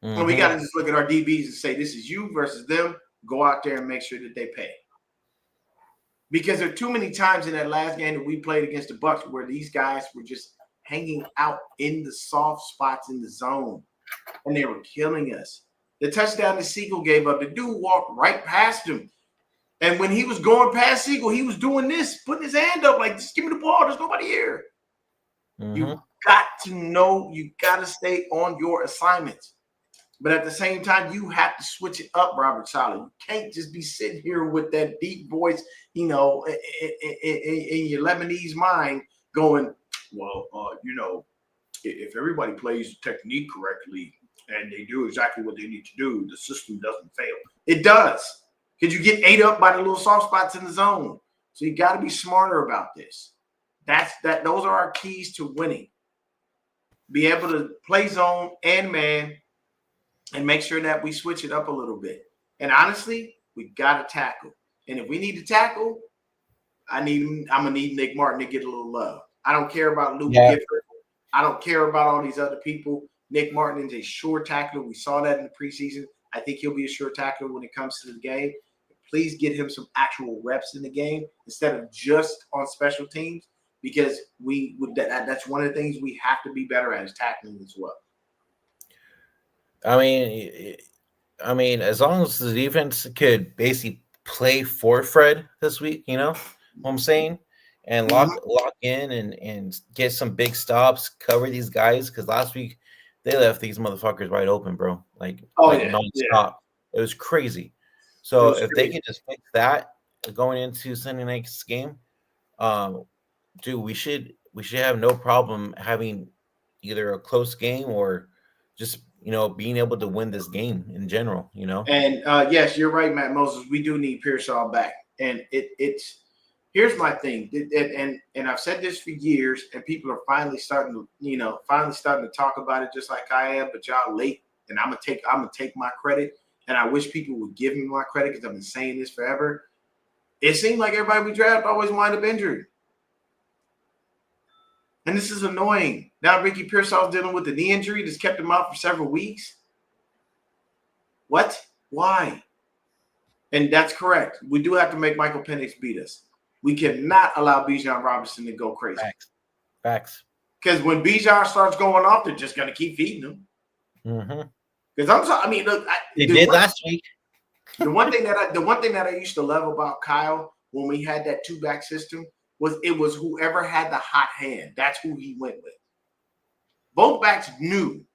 And we got to just look at our DBs and say, this is you versus them. Go out there and make sure that they pay. Because there are too many times in that last game that we played against the Bucs where these guys were just hanging out in the soft spots in the zone, and they were killing us. The touchdown that Siegel gave up, the dude walked right past him. And when he was going past Siegel, he was doing this, putting his hand up like, just give me the ball. There's nobody here. You got to know, you got to stay on your assignments. But at the same time, you have to switch it up, Robert Saleh. You can't just be sitting here with that deep voice, in your Lebanese mind going, well, if everybody plays the technique correctly and they do exactly what they need to do, the system doesn't fail. It does. Because you get 8 up by the little soft spots in the zone. So you got to be smarter about this. Those are our keys to winning. Be able to play zone and man and make sure that we switch it up a little bit. And honestly, we got to tackle. And if we need to tackle, I'm going to need Nick Martin to get a little love. I don't care about Luke Gifford. I don't care about all these other people. Nick Martin is a sure tackler. We saw that in the preseason. I think he'll be a sure tackler when it comes to the game. Please get him some actual reps in the game instead of just on special teams, because that's one of the things we have to be better at, is tackling as well. I mean, as long as the defense could basically play for Fred this week, you know what I'm saying, and lock in and get some big stops, cover these guys, because last week they left these motherfuckers wide open, bro. Nonstop. It was crazy. So if they can just fix that going into Sunday night's game, dude, we should have no problem having either a close game or just being able to win this game in general. And yes, you're right, Matt Moses. We do need Pearsall back, and it's here's my thing, and I've said this for years, and people are finally starting to talk about it just like I am, but y'all late, and I'm gonna take my credit. And I wish people would give me my credit because I've been saying this forever. It seemed like everybody we draft always wind up injured. And this is annoying. Now Ricky Pearsall's dealing with a knee injury that's kept him out for several weeks. What? Why? And that's correct. We do have to make Michael Penix beat us. We cannot allow Bijan Robinson to go crazy. Facts. Because when Bijan starts going off, they're just going to keep feeding him. Mm-hmm. Because look, they did last week. The one thing that I used to love about Kyle when we had that 2-back system was it was whoever had the hot hand. That's who he went with. Both backs knew.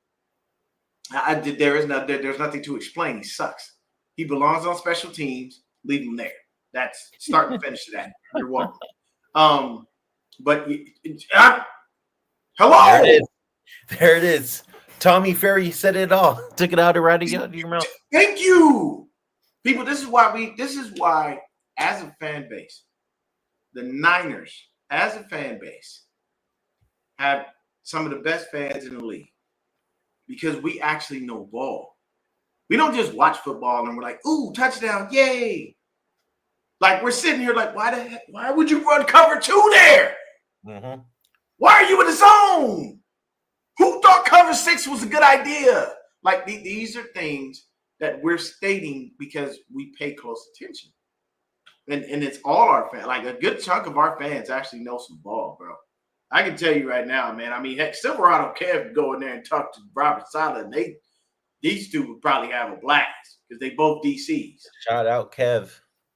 There's nothing to explain. He sucks. He belongs on special teams. Leave him there. That's start and finish to that. You're welcome. Hello. There it is. Tommy Ferry said it all. Took it out right out of your mouth. Thank you, people. This is why, as a fan base, the Niners, as a fan base, have some of the best fans in the league, because we actually know ball. We don't just watch football and we're like, "Ooh, touchdown, yay!" Like, we're sitting here like, why would you run cover 2 there? Mm-hmm. Why are you in the zone? Who thought cover 6 was a good idea? Like, these are things that we're stating because we pay close attention. And it's all our fans. Like, a good chunk of our fans actually know some ball, bro. I can tell you right now, man. I mean, heck, Silverado Kev could go in there and talk to Robert Saleh, and these two would probably have a blast because they both DCs. Shout out Kev.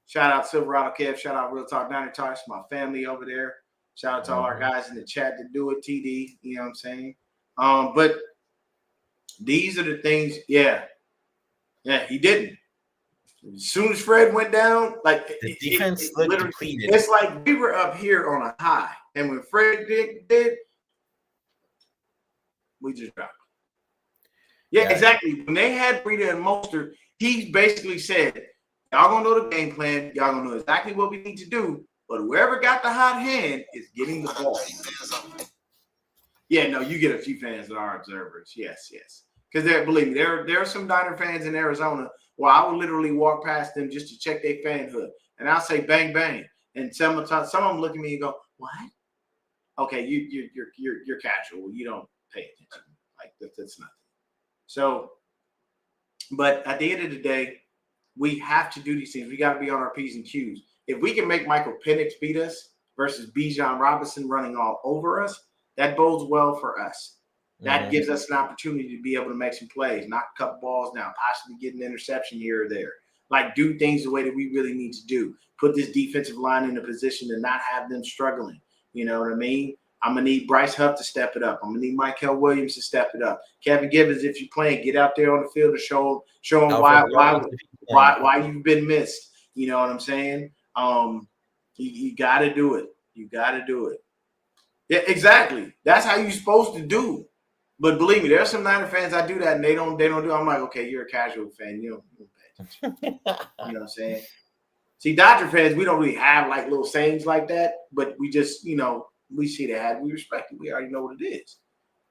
Shout out Silverado Kev. Shout out Real Talk Niner Talks. My family over there. Shout out to all our guys in the chat that do it. TD, you know what I'm saying? But these are the things. Yeah, he didn't. As soon as Fred went down, like the defense looked depleted. It's like we were up here on a high, and when Fred did we just dropped. Yeah, exactly. When they had Breida and Mostert, he basically said, y'all gonna know the game plan. Y'all gonna know exactly what we need to do. But whoever got the hot hand is getting the ball. Yeah, no, you get a few fans that are observers. Yes. Because believe me, there are some Niner fans in Arizona where I would literally walk past them just to check their fanhood. And I'll say bang, bang. And some of them look at me and go, what? Okay, you're casual. You don't pay attention. Like that's nothing. So, but at the end of the day, we have to do these things. We got to be on our P's and Q's. If we can make Michael Penix beat us versus Bijan Robinson running all over us, that bodes well for us. That gives us an opportunity to be able to make some plays, knock a couple balls down, possibly get an interception here or there. Like, do things the way that we really need to do. Put this defensive line in a position to not have them struggling. You know what I mean? I'm going to need Bryce Huff to step it up. I'm going to need Mykel Williams to step it up. Kevin Givens, if you're playing, get out there on the field and show them why you've been missed. You know what I'm saying? You got to do it. You got to do it. Yeah, exactly. That's how you're supposed to do. But believe me, there are some Niner fans I do that and they don't do it. I'm like, okay, you're a casual fan. You don't pay attention. You know what I'm saying? See, Dodger fans, we don't really have like little sayings like that, but we just, we see that, we respect it. We already know what it is.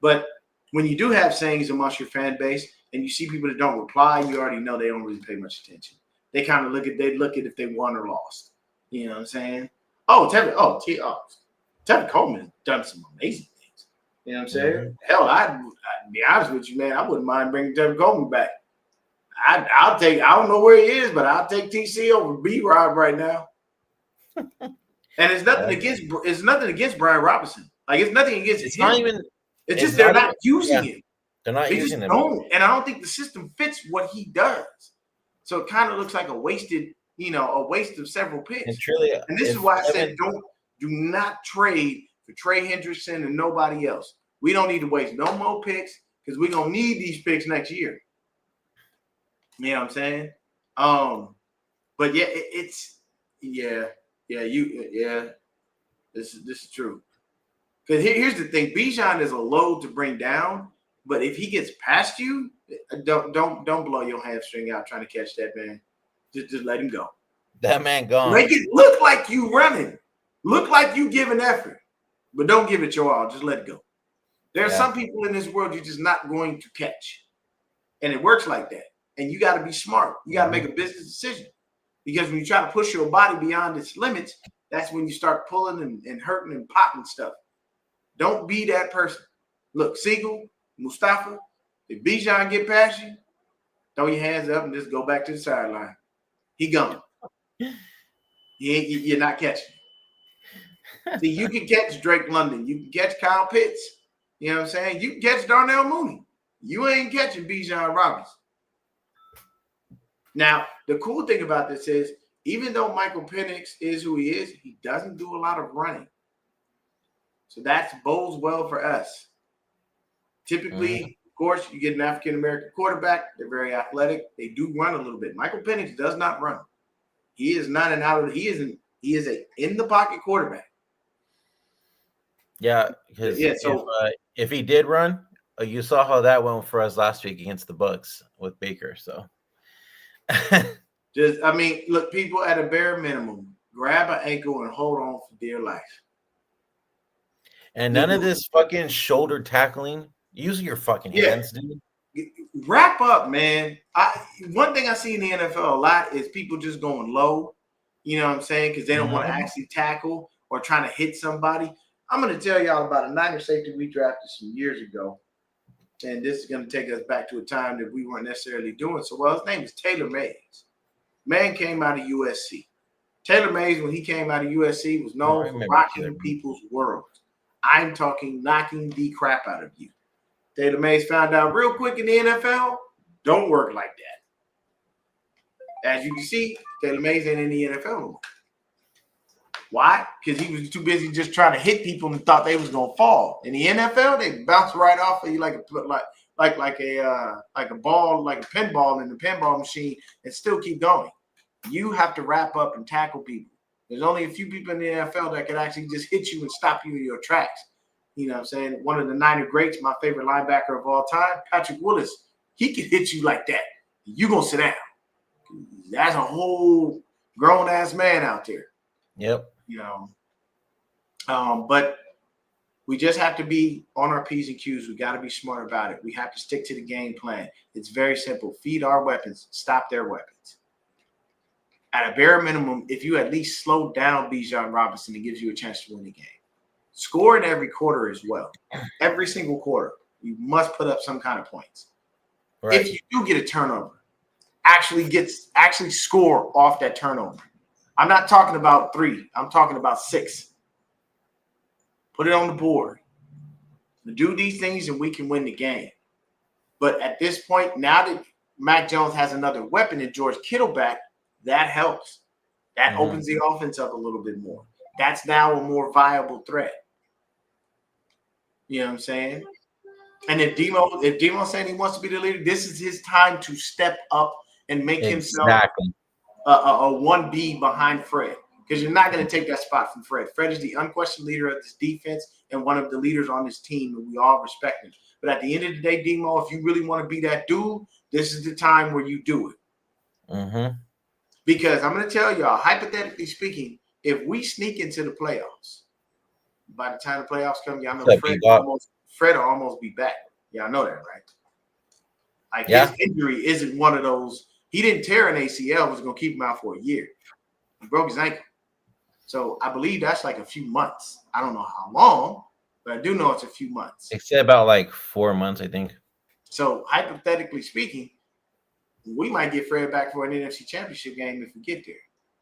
But when you do have sayings amongst your fan base and you see people that don't reply, you already know they don't really pay much attention. They kind of look at if they won or lost. You know what I'm saying? Tevin Coleman has done some amazing things. You know what I'm saying? Hell, I'd be honest with you, man. I wouldn't mind bringing Tevin Coleman back. I don't know where he is, but I'll take TC over B-Rob right now. And it's nothing against Brian Robinson. Like, it's nothing against It's him. not even. It's just they're not using him. They're not They using just him. don't. And I don't think the system fits what he does. So it kind of looks like a waste of several picks. And this is why I said do not trade for Trey Hendrickson and nobody else. We don't need to waste no more picks because we're gonna need these picks next year. You know what I'm saying? But yeah, this is true. Because here's the thing: Bijan is a load to bring down, but if he gets past you, don't blow your hamstring out trying to catch that man. Just let him go. That man gone. Make it look like you running, look like you giving effort, but don't give it your all. Just let it go. There are some people in this world you're just not going to catch, and it works like that. And you got to be smart. You got to make a business decision, because when you try to push your body beyond its limits, that's when you start pulling and hurting and popping stuff. Don't be that person. Look, Siegel, Mustafa, if Bijan get past you, throw your hands up and just go back to the sideline. He gone. You're not catching. See, you can catch Drake London. You can catch Kyle Pitts. You know what I'm saying? You can catch Darnell Mooney. You ain't catching Bijan Robinson. Now, the cool thing about this is, even though Michael Penix is who he is, he doesn't do a lot of running. So that bodes well for us. Typically, of course, you get an African-American quarterback. They're very athletic. They do run a little bit. Michael Penix does not run. He is not an out. He is a in the pocket quarterback. Yeah, because if he did run, you saw how that went for us last week against the Bucks with Baker. So, look, people, at a bare minimum, grab an ankle and hold on for dear life. And none of this fucking shoulder tackling. Use your fucking hands, dude. Wrap up, man. One thing I see in the NFL a lot is people just going low. You know what I'm saying? Because they don't want to actually tackle or trying to hit somebody. I'm going to tell y'all about a Niner safety we drafted some years ago. And this is going to take us back to a time that we weren't necessarily doing so well. His name is Taylor Mays. Man came out of USC. Taylor Mays, when he came out of USC, was known for rocking people's world. I'm talking knocking the crap out of you. Taylor Mays found out real quick in the NFL, don't work like as you can see, Taylor Mays ain't in the NFL no more. Why? Because he was too busy just trying to hit people and thought they was gonna fall. In the NFL, they bounce right off of you like a ball, like a pinball in the pinball machine, and still keep going. You have to wrap up and tackle people. There's only a few people in the NFL that can actually just hit you and stop you in your tracks. You know what I'm saying? One of the Niner greats, my favorite linebacker of all time, Patrick Willis, he can hit you like that. You gonna sit down. That's a whole grown-ass man out there. Yep. You know, but we just have to be on our P's and Q's. We got to be smart about it. We have to stick to the game plan. It's very simple. Feed our weapons. Stop their weapons. At a bare minimum, if you at least slow down Bijan Robinson, it gives you a chance to win the game. Score in every quarter as well. Every single quarter, you must put up some kind of points. Right. If you do get a turnover, actually score off that turnover. I'm not talking about 3. I'm talking about 6. Put it on the board. Do these things and we can win the game. But at this point, now that Mac Jones has another weapon and George Kittle back, that helps. That opens the offense up a little bit more. That's now a more viable threat. You know what I'm saying? And if Demo's saying he wants to be the leader, this is his time to step up and make himself a 1B behind Fred. Because you're not going to take that spot from Fred. Fred is the unquestioned leader of this defense and one of the leaders on this team, and we all respect him. But at the end of the day, Demo, if you really want to be that dude, this is the time where you do it. Mm-hmm. Because I'm going to tell y'all, hypothetically speaking, if we sneak into the playoffs, by the time the playoffs come, y'all know Fred will almost be back. Y'all know that, right? Like his injury isn't one of those. He didn't tear an ACL, was going to keep him out for a year. He broke his ankle. So I believe that's like a few months. I don't know how long, but I do know it's a few months. They said about like 4 months, I think. So hypothetically speaking, we might get Fred back for an NFC Championship game if we get there.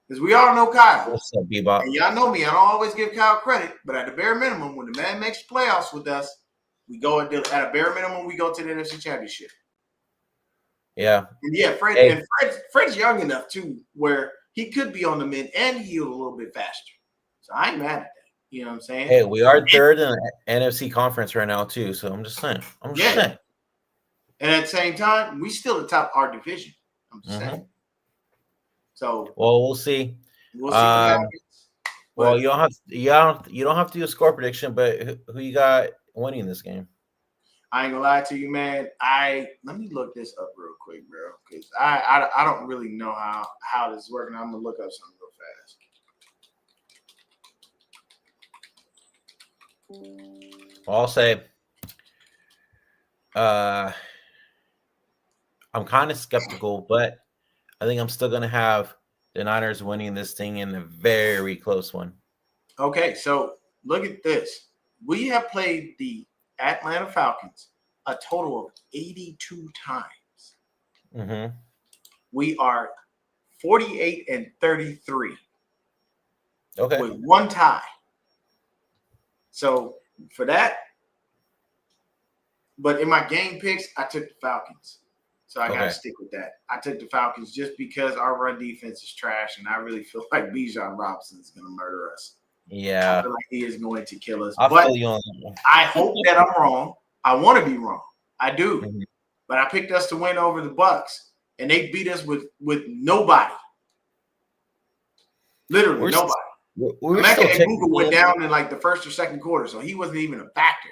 Because we all know Kyle. What's up, Bebop? And y'all know me. I don't always give Kyle credit, but at the bare minimum, when the man makes playoffs with us, we go at a bare minimum, we go to the NFC Championship. Yeah. And yeah, Fred's young enough too, where he could be on the mend and heal a little bit faster. So I ain't mad at that. You know what I'm saying? Hey, we are third in the NFC conference right now too. So I'm just saying. Saying. And at the same time, we still atop our division. I'm just saying. So we'll see. We'll see what happens. Well, you don't have to do a score prediction, but who you got winning this game? I ain't gonna lie to you, man. Let me look this up real quick, bro, because I don't really know how this is working. I'm gonna look up something real fast. I'll say, I'm kind of skeptical, but I think I'm still gonna have the Niners winning this thing in a very close one. Okay, so look at this. We have played the Atlanta Falcons a total of 82 times. Mm-hmm. We are 48-33. Okay. With one tie. So for that, but in my game picks, I took the Falcons. So I got to stick with that. I took the Falcons just because our run defense is trash, and I really feel like Bijan Robinson is going to murder us. Yeah. I feel like he is going to kill us. I hope that I'm wrong. I want to be wrong. I do. Mm-hmm. But I picked us to win over the Bucks, and they beat us with nobody. Literally nobody. Google went down in like the first or second quarter, so he wasn't even a factor.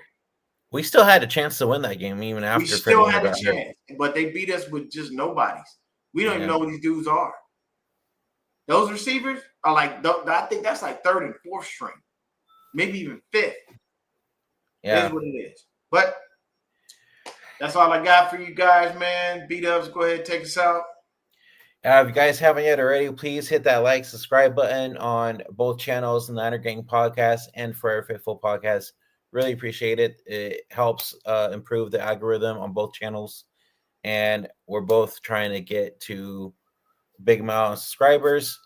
We still had a chance to win that game even after. We still had a chance, but they beat us with just nobodies. We don't even know what these dudes are. Those receivers are like, I think that's like third and fourth string, maybe even fifth. Yeah, it is what it is. But that's all I got for you guys, man. B-Dubs, go ahead, take us out. If you guys haven't yet already, please hit that like, subscribe button on both channels, the Niner Gang Podcast and Forever Faithful Podcast. Really appreciate it. It helps improve the algorithm on both channels. And we're both trying to get to a big amount of subscribers.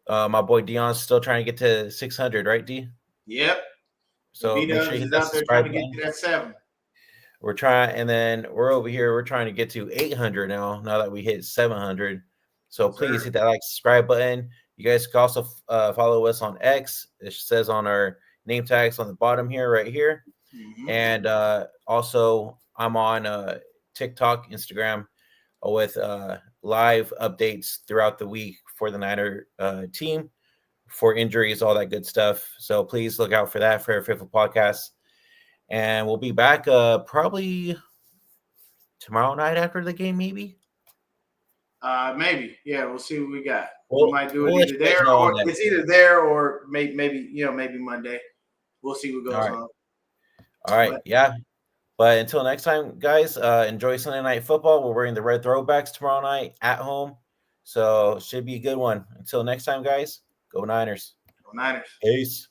My boy Deon's still trying to get to 600, right, D? Yep. So make sure you hit that subscribe button. Get to that 7. We're trying, and then we're over here. We're trying to get to 800 now that we hit 700. So please hit that like, subscribe button. You guys can also follow us on X. It says on our name tags on the bottom here, right here. Mhm. And also, I'm on TikTok, Instagram with live updates throughout the week for the Niner team, for injuries, all that good stuff. So please look out for that for our Fifth podcast. And we'll be back probably tomorrow night after the game, maybe. Maybe. Yeah, we'll see what we got. We'll- We might do we'll it let either you guys there know or on that. it's either there or maybe Monday. We'll see what goes All right. on. All right. But- Yeah. But until next time, guys, enjoy Sunday Night Football. We're wearing the red throwbacks tomorrow night at home. So should be a good one. Until next time, guys, go Niners. Go Niners. Peace.